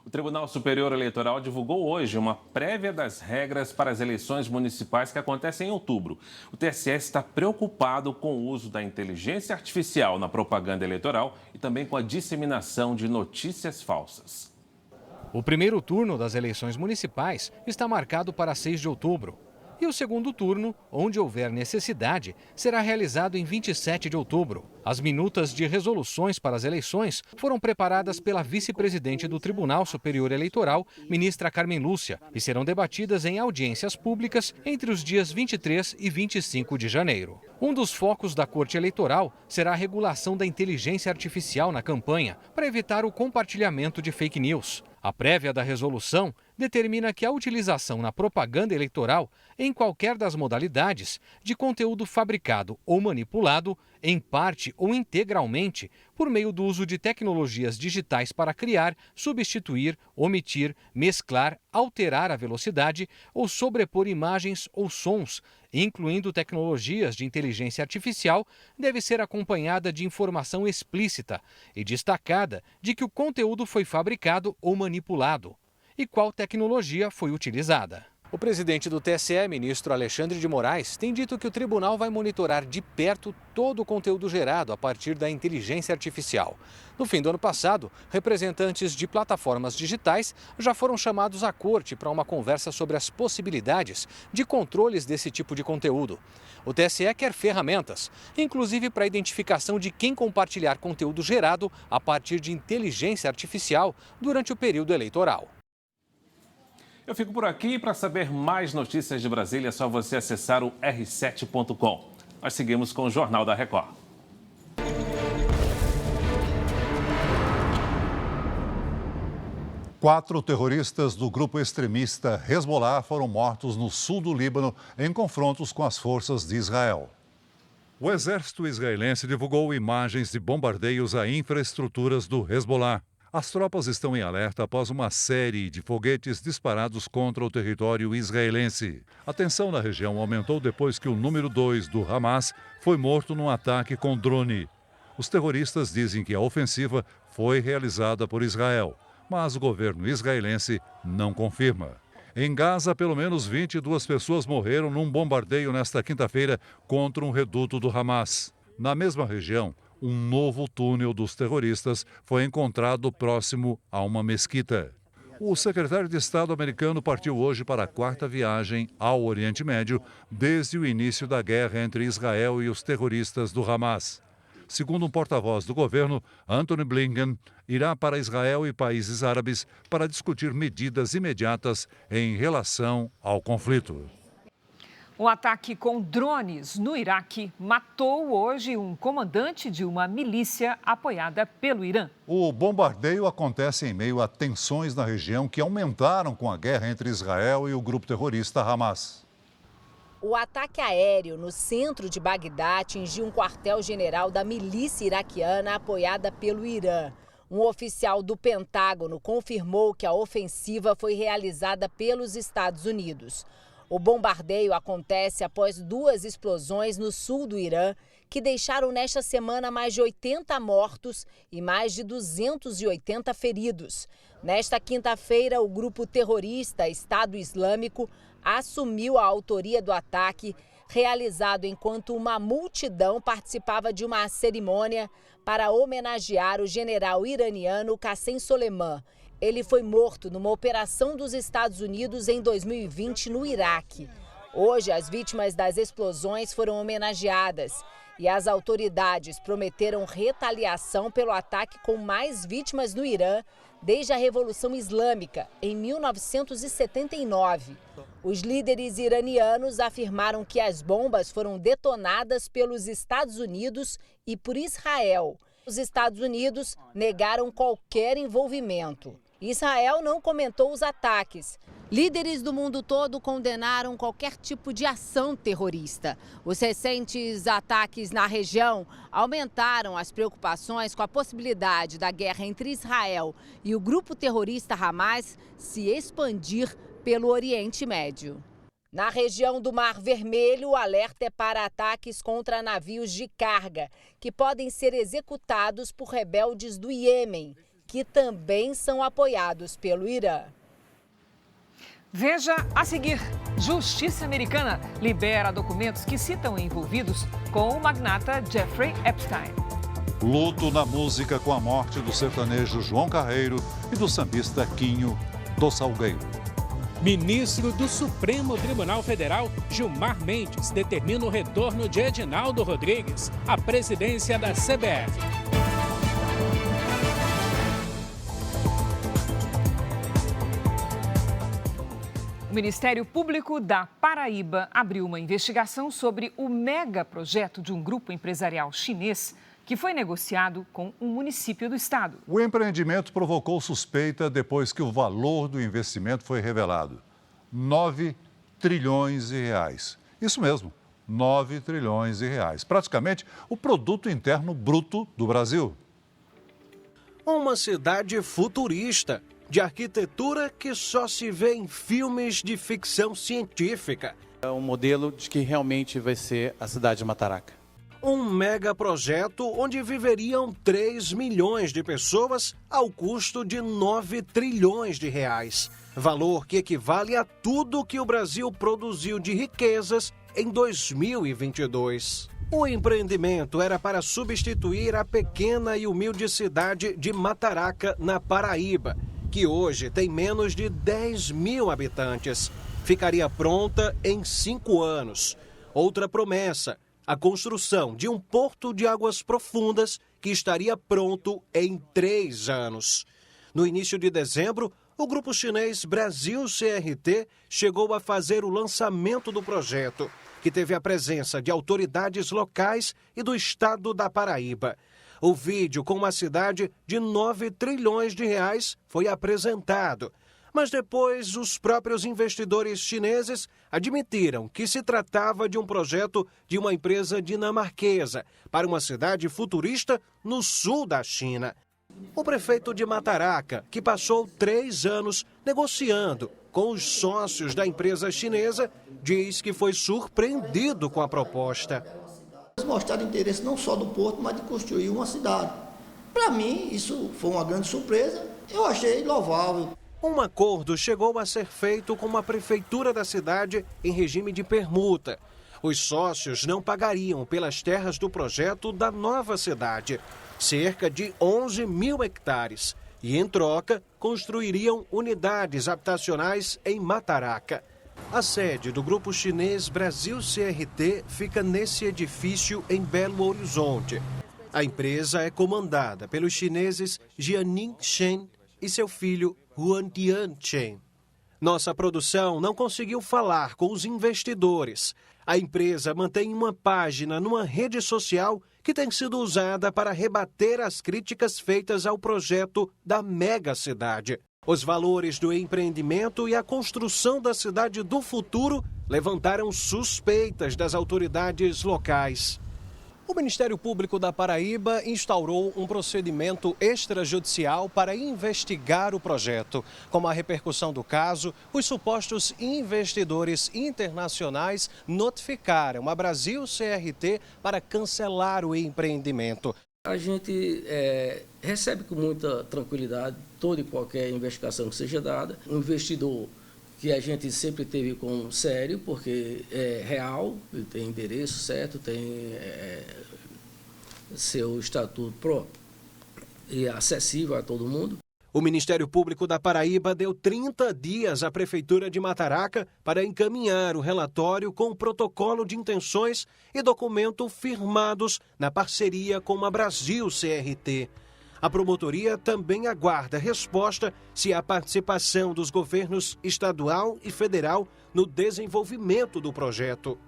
O Tribunal Superior Eleitoral divulgou hoje uma prévia das regras para as eleições municipais que acontecem em outubro. O TSE está preocupado com o uso da inteligência artificial na propaganda eleitoral e também com a disseminação de notícias falsas. O primeiro turno das eleições municipais está marcado para 6 de outubro. E o segundo turno, onde houver necessidade, será realizado em 27 de outubro. As minutas de resoluções para as eleições foram preparadas pela vice-presidente do Tribunal Superior Eleitoral, ministra Carmen Lúcia, e serão debatidas em audiências públicas entre os dias 23 e 25 de janeiro. Um dos focos da Corte Eleitoral será a regulação da inteligência artificial na campanha, para evitar o compartilhamento de fake news. A prévia da resolução determina que a utilização na propaganda eleitoral, em qualquer das modalidades, de conteúdo fabricado ou manipulado, em parte ou integralmente, por meio do uso de tecnologias digitais para criar, substituir, omitir, mesclar, alterar a velocidade ou sobrepor imagens ou sons, incluindo tecnologias de inteligência artificial, deve ser acompanhada de informação explícita e destacada de que o conteúdo foi fabricado ou manipulado e qual tecnologia foi utilizada. O presidente do TSE, ministro Alexandre de Moraes, tem dito que o tribunal vai monitorar de perto todo o conteúdo gerado a partir da inteligência artificial. No fim do ano passado, representantes de plataformas digitais já foram chamados à corte para uma conversa sobre as possibilidades de controles desse tipo de conteúdo. O TSE quer ferramentas, inclusive para a identificação de quem compartilhar conteúdo gerado a partir de inteligência artificial durante o período eleitoral. Eu fico por aqui e para saber mais notícias de Brasília é só você acessar o r7.com. Nós seguimos com o Jornal da Record. Quatro terroristas do grupo extremista Hezbollah foram mortos no sul do Líbano em confrontos com as forças de Israel. O exército israelense divulgou imagens de bombardeios a infraestruturas do Hezbollah. As tropas estão em alerta após uma série de foguetes disparados contra o território israelense. A tensão na região aumentou depois que o número 2 do Hamas foi morto num ataque com drone. Os terroristas dizem que a ofensiva foi realizada por Israel, mas o governo israelense não confirma. Em Gaza, pelo menos 22 pessoas morreram num bombardeio nesta quinta-feira contra um reduto do Hamas. Na mesma região, um novo túnel dos terroristas foi encontrado próximo a uma mesquita. O secretário de Estado americano partiu hoje para a 4ª viagem ao Oriente Médio desde o início da guerra entre Israel e os terroristas do Hamas. Segundo um porta-voz do governo, Antony Blinken irá para Israel e países árabes para discutir medidas imediatas em relação ao conflito. Um ataque com drones no Iraque matou hoje um comandante de uma milícia apoiada pelo Irã. O bombardeio acontece em meio a tensões na região que aumentaram com a guerra entre Israel e o grupo terrorista Hamas. O ataque aéreo no centro de Bagdá atingiu um quartel-general da milícia iraquiana apoiada pelo Irã. Um oficial do Pentágono confirmou que a ofensiva foi realizada pelos Estados Unidos. O bombardeio acontece após 2 explosões no sul do Irã, que deixaram nesta semana mais de 80 mortos e mais de 280 feridos. Nesta quinta-feira, o grupo terrorista Estado Islâmico assumiu a autoria do ataque, realizado enquanto uma multidão participava de uma cerimônia para homenagear o general iraniano Qassem Soleimani. Ele foi morto numa operação dos Estados Unidos em 2020 no Iraque. Hoje, as vítimas das explosões foram homenageadas e as autoridades prometeram retaliação pelo ataque com mais vítimas no Irã desde a Revolução Islâmica, em 1979. Os líderes iranianos afirmaram que as bombas foram detonadas pelos Estados Unidos e por Israel. Os Estados Unidos negaram qualquer envolvimento. Israel não comentou os ataques. Líderes do mundo todo condenaram qualquer tipo de ação terrorista. Os recentes ataques na região aumentaram as preocupações com a possibilidade da guerra entre Israel e o grupo terrorista Hamas se expandir pelo Oriente Médio. Na região do Mar Vermelho, o alerta é para ataques contra navios de carga, que podem ser executados por rebeldes do Iêmen. que também são apoiados pelo Irã. Veja a seguir: Justiça americana libera documentos que citam envolvidos com o magnata Jeffrey Epstein. Luto na música com a morte do sertanejo João Carreiro e do sambista Quinho do Salgueiro. Ministro do Supremo Tribunal Federal, Gilmar Mendes, determina o retorno de Edinaldo Rodrigues à presidência da CBF. O Ministério Público da Paraíba abriu uma investigação sobre o megaprojeto de um grupo empresarial chinês que foi negociado com um município do estado. O empreendimento provocou suspeita depois que o valor do investimento foi revelado. 9 trilhões de reais. Isso mesmo, 9 trilhões de reais. Praticamente o produto interno bruto do Brasil. Uma cidade futurista, de arquitetura que só se vê em filmes de ficção científica. É um modelo de que realmente vai ser a cidade de Mataraca. Um megaprojeto onde viveriam 3 milhões de pessoas ao custo de 9 trilhões de reais. Valor que equivale a tudo que o Brasil produziu de riquezas em 2022. O empreendimento era para substituir a pequena e humilde cidade de Mataraca, na Paraíba, que hoje tem menos de 10 mil habitantes. Ficaria pronta em 5 anos. Outra promessa: a construção de um porto de águas profundas que estaria pronto em 3 anos. No início de dezembro, o grupo chinês Brasil CRT chegou a fazer o lançamento do projeto, que teve a presença de autoridades locais e do estado da Paraíba. O vídeo com uma cidade de 9 trilhões de reais foi apresentado. Mas depois, os próprios investidores chineses admitiram que se tratava de um projeto de uma empresa dinamarquesa para uma cidade futurista no sul da China. O prefeito de Mataraca, que passou 3 anos negociando com os sócios da empresa chinesa, diz que foi surpreendido com a proposta. Eles mostraram interesse não só do porto, mas de construir uma cidade. Para mim, isso foi uma grande surpresa. Eu achei louvável. Um acordo chegou a ser feito com a prefeitura da cidade em regime de permuta. Os sócios não pagariam pelas terras do projeto da nova cidade, cerca de 11 mil hectares, e em troca construiriam unidades habitacionais em Mataraca. A sede do grupo chinês Brasil CRT fica nesse edifício em Belo Horizonte. A empresa é comandada pelos chineses Jianing Shen e seu filho Huan Tianchen. Nossa produção não conseguiu falar com os investidores. A empresa mantém uma página numa rede social que tem sido usada para rebater as críticas feitas ao projeto da megacidade. Os valores do empreendimento e a construção da cidade do futuro levantaram suspeitas das autoridades locais. O Ministério Público da Paraíba instaurou um procedimento extrajudicial para investigar o projeto. Com a repercussão do caso, os supostos investidores internacionais notificaram a Brasil CRT para cancelar o empreendimento. A gente recebe com muita tranquilidade toda e qualquer investigação que seja dada. Um investidor que a gente sempre teve como sério, porque é real, tem endereço certo, tem seu estatuto e acessível a todo mundo. O Ministério Público da Paraíba deu 30 dias à Prefeitura de Mataraca para encaminhar o relatório com o protocolo de intenções e documento firmados na parceria com a Brasil CRT. A promotoria também aguarda resposta se há participação dos governos estadual e federal no desenvolvimento do projeto.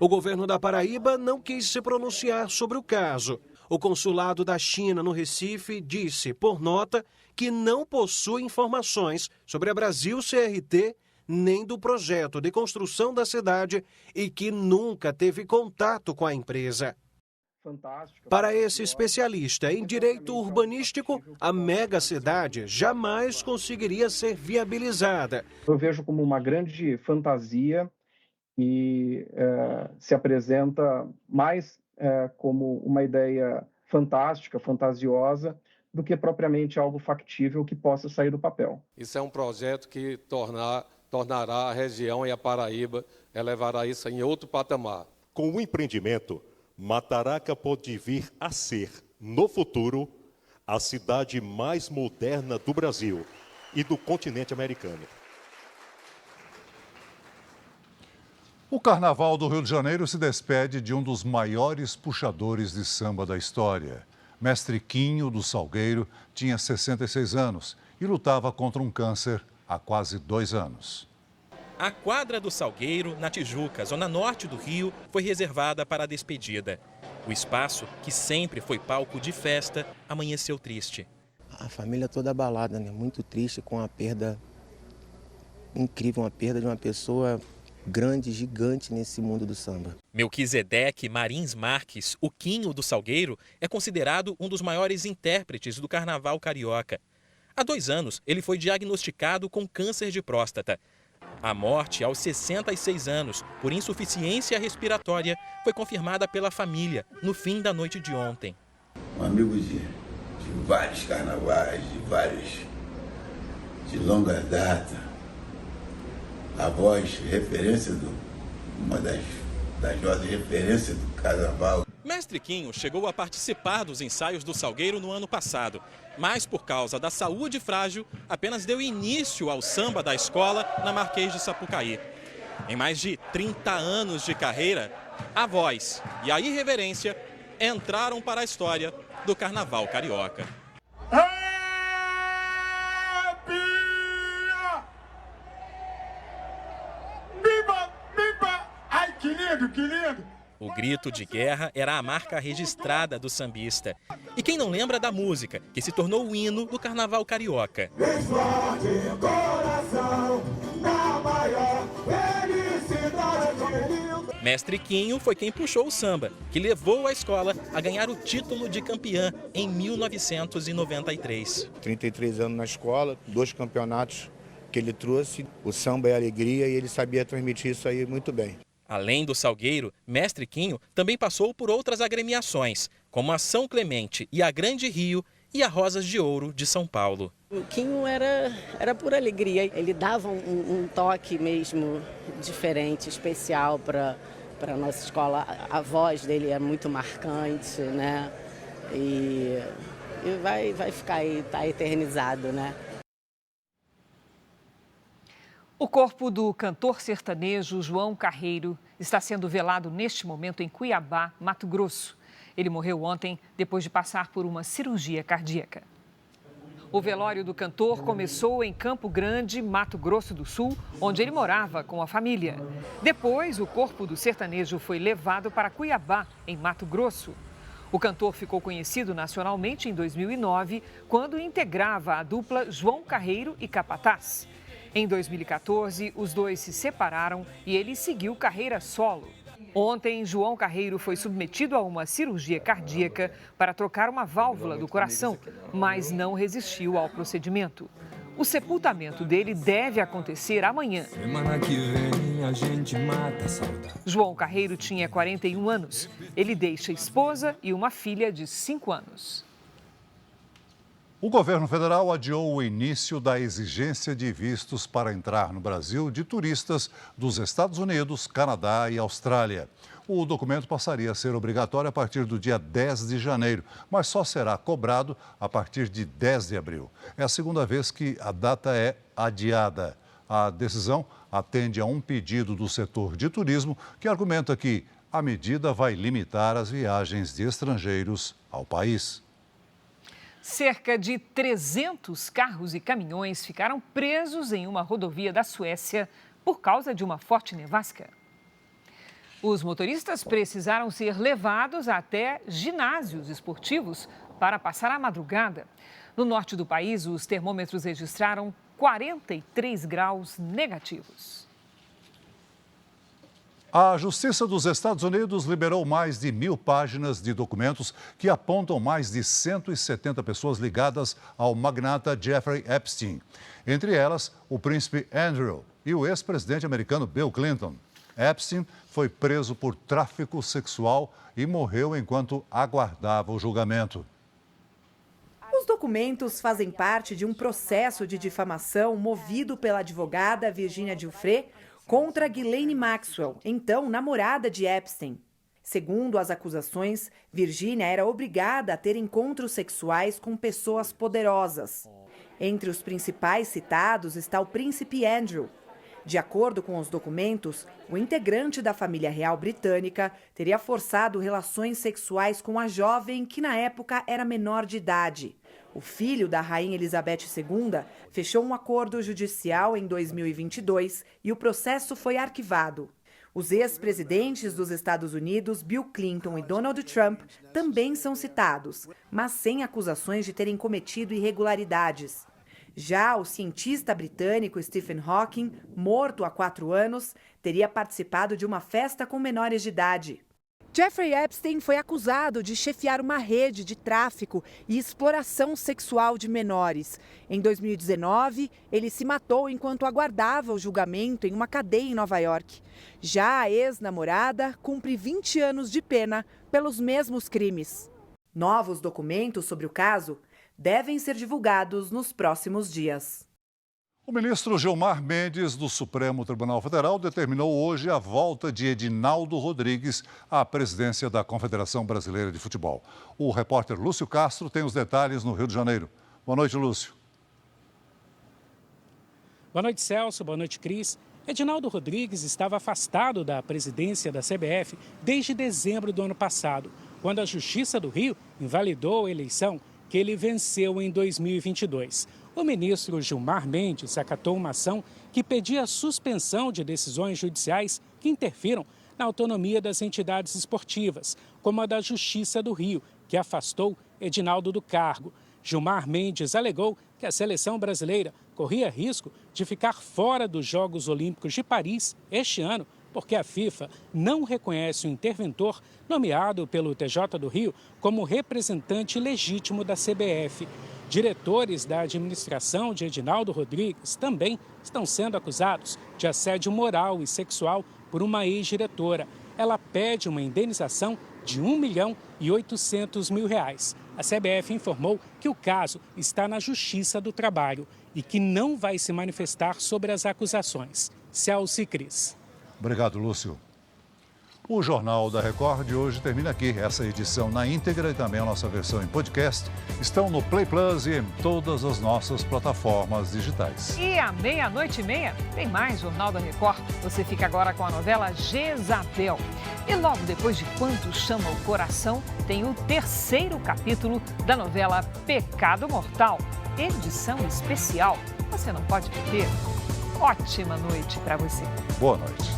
O governo da Paraíba não quis se pronunciar sobre o caso. O consulado da China no Recife disse, por nota, que não possui informações sobre a Brasil CRT nem do projeto de construção da cidade e que nunca teve contato com a empresa. Para esse especialista em direito urbanístico, a megacidade jamais conseguiria ser viabilizada. Eu vejo como uma grande fantasia e se apresenta mais como uma ideia fantástica, fantasiosa, do que propriamente algo factível que possa sair do papel. Isso é um projeto que tornará a região e a Paraíba, elevará isso em outro patamar. Com o empreendimento, Mataraca pode vir a ser, no futuro, a cidade mais moderna do Brasil e do continente americano. O Carnaval do Rio de Janeiro se despede de um dos maiores puxadores de samba da história. Mestre Quinho do Salgueiro tinha 66 anos e lutava contra um câncer há quase 2 anos. A quadra do Salgueiro, na Tijuca, zona norte do Rio, foi reservada para a despedida. O espaço, que sempre foi palco de festa, amanheceu triste. A família toda abalada, né? Muito triste com a perda incrível, uma perda de uma pessoa grande, gigante nesse mundo do samba. Melquisedeque Marins Marques, o Quinho do Salgueiro, é considerado um dos maiores intérpretes do carnaval carioca. Há 2 anos, ele foi diagnosticado com câncer de próstata. A morte, aos 66 anos, por insuficiência respiratória, foi confirmada pela família no fim da noite de ontem. Um amigo de vários carnavais, de longa data. A voz, referência uma das vozes referência do carnaval. Mestre Quinho chegou a participar dos ensaios do Salgueiro no ano passado, mas por causa da saúde frágil, apenas deu início ao samba da escola na Marquês de Sapucaí. Em mais de 30 anos de carreira, a voz e a irreverência entraram para a história do carnaval carioca. Que lindo, que lindo! O grito de guerra era a marca registrada do sambista. E quem não lembra da música, que se tornou o hino do carnaval carioca? Explode o coração na maior felicidade. Mestre Quinho foi quem puxou o samba, que levou a escola a ganhar o título de campeã em 1993. 33 anos na escola, 2 campeonatos que ele trouxe, o samba é alegria e ele sabia transmitir isso aí muito bem. Além do Salgueiro, Mestre Quinho também passou por outras agremiações, como a São Clemente e a Grande Rio e a Rosas de Ouro de São Paulo. O Quinho era por alegria, ele dava um toque mesmo diferente, especial para a nossa escola. A voz dele é muito marcante, né? E vai ficar aí, tá eternizado, né? O corpo do cantor sertanejo João Carreiro está sendo velado neste momento em Cuiabá, Mato Grosso. Ele morreu ontem depois de passar por uma cirurgia cardíaca. O velório do cantor começou em Campo Grande, Mato Grosso do Sul, onde ele morava com a família. Depois, o corpo do sertanejo foi levado para Cuiabá, em Mato Grosso. O cantor ficou conhecido nacionalmente em 2009, quando integrava a dupla João Carreiro e Capataz. Em 2014, os dois se separaram e ele seguiu carreira solo. Ontem, João Carreiro foi submetido a uma cirurgia cardíaca para trocar uma válvula do coração, mas não resistiu ao procedimento. O sepultamento dele deve acontecer amanhã. Semana que vem a gente mata a saudade. João Carreiro tinha 41 anos. Ele deixa esposa e uma filha de 5 anos. O governo federal adiou o início da exigência de vistos para entrar no Brasil de turistas dos Estados Unidos, Canadá e Austrália. O documento passaria a ser obrigatório a partir do dia 10 de janeiro, mas só será cobrado a partir de 10 de abril. É a segunda vez que a data é adiada. A decisão atende a um pedido do setor de turismo que argumenta que a medida vai limitar as viagens de estrangeiros ao país. Cerca de 300 carros e caminhões ficaram presos em uma rodovia da Suécia por causa de uma forte nevasca. Os motoristas precisaram ser levados até ginásios esportivos para passar a madrugada. No norte do país, os termômetros registraram 43 graus negativos. A Justiça dos Estados Unidos liberou mais de 1.000 páginas de documentos que apontam mais de 170 pessoas ligadas ao magnata Jeffrey Epstein. Entre elas, o príncipe Andrew e o ex-presidente americano Bill Clinton. Epstein foi preso por tráfico sexual e morreu enquanto aguardava o julgamento. Os documentos fazem parte de um processo de difamação movido pela advogada Virginia Giuffre contra Ghislaine Maxwell, então namorada de Epstein. Segundo as acusações, Virginia era obrigada a ter encontros sexuais com pessoas poderosas. Entre os principais citados está o príncipe Andrew. De acordo com os documentos, o integrante da família real britânica teria forçado relações sexuais com a jovem que na época era menor de idade. O filho da rainha Elizabeth II fechou um acordo judicial em 2022 e o processo foi arquivado. Os ex-presidentes dos Estados Unidos, Bill Clinton e Donald Trump, também são citados, mas sem acusações de terem cometido irregularidades. Já o cientista britânico Stephen Hawking, morto há 4 anos, teria participado de uma festa com menores de idade. Jeffrey Epstein foi acusado de chefiar uma rede de tráfico e exploração sexual de menores. Em 2019, ele se matou enquanto aguardava o julgamento em uma cadeia em Nova York. Já a ex-namorada cumpre 20 anos de pena pelos mesmos crimes. Novos documentos sobre o caso devem ser divulgados nos próximos dias. O ministro Gilmar Mendes, do Supremo Tribunal Federal, determinou hoje a volta de Edinaldo Rodrigues à presidência da Confederação Brasileira de Futebol. O repórter Lúcio Castro tem os detalhes no Rio de Janeiro. Boa noite, Lúcio. Boa noite, Celso. Boa noite, Cris. Edinaldo Rodrigues estava afastado da presidência da CBF desde dezembro do ano passado, quando a Justiça do Rio invalidou a eleição que ele venceu em 2022. O ministro Gilmar Mendes acatou uma ação que pedia a suspensão de decisões judiciais que interfiram na autonomia das entidades esportivas, como a da Justiça do Rio, que afastou Edinaldo do cargo. Gilmar Mendes alegou que a seleção brasileira corria risco de ficar fora dos Jogos Olímpicos de Paris este ano, porque a FIFA não reconhece o interventor nomeado pelo TJ do Rio como representante legítimo da CBF. Diretores da administração de Edinaldo Rodrigues também estão sendo acusados de assédio moral e sexual por uma ex-diretora. Ela pede uma indenização de R$ 1.800.000. A CBF informou que o caso está na Justiça do Trabalho e que não vai se manifestar sobre as acusações. Celso e Cris. Obrigado, Lúcio. O Jornal da Record de hoje termina aqui. Essa edição na íntegra e também a nossa versão em podcast estão no Play Plus e em todas as nossas plataformas digitais. E à 00:30 tem mais Jornal da Record. Você fica agora com a novela Jezabel. E logo depois de Quanto Chama o Coração, tem o 3º capítulo da novela Pecado Mortal, edição especial. Você não pode perder. Ótima noite para você. Boa noite.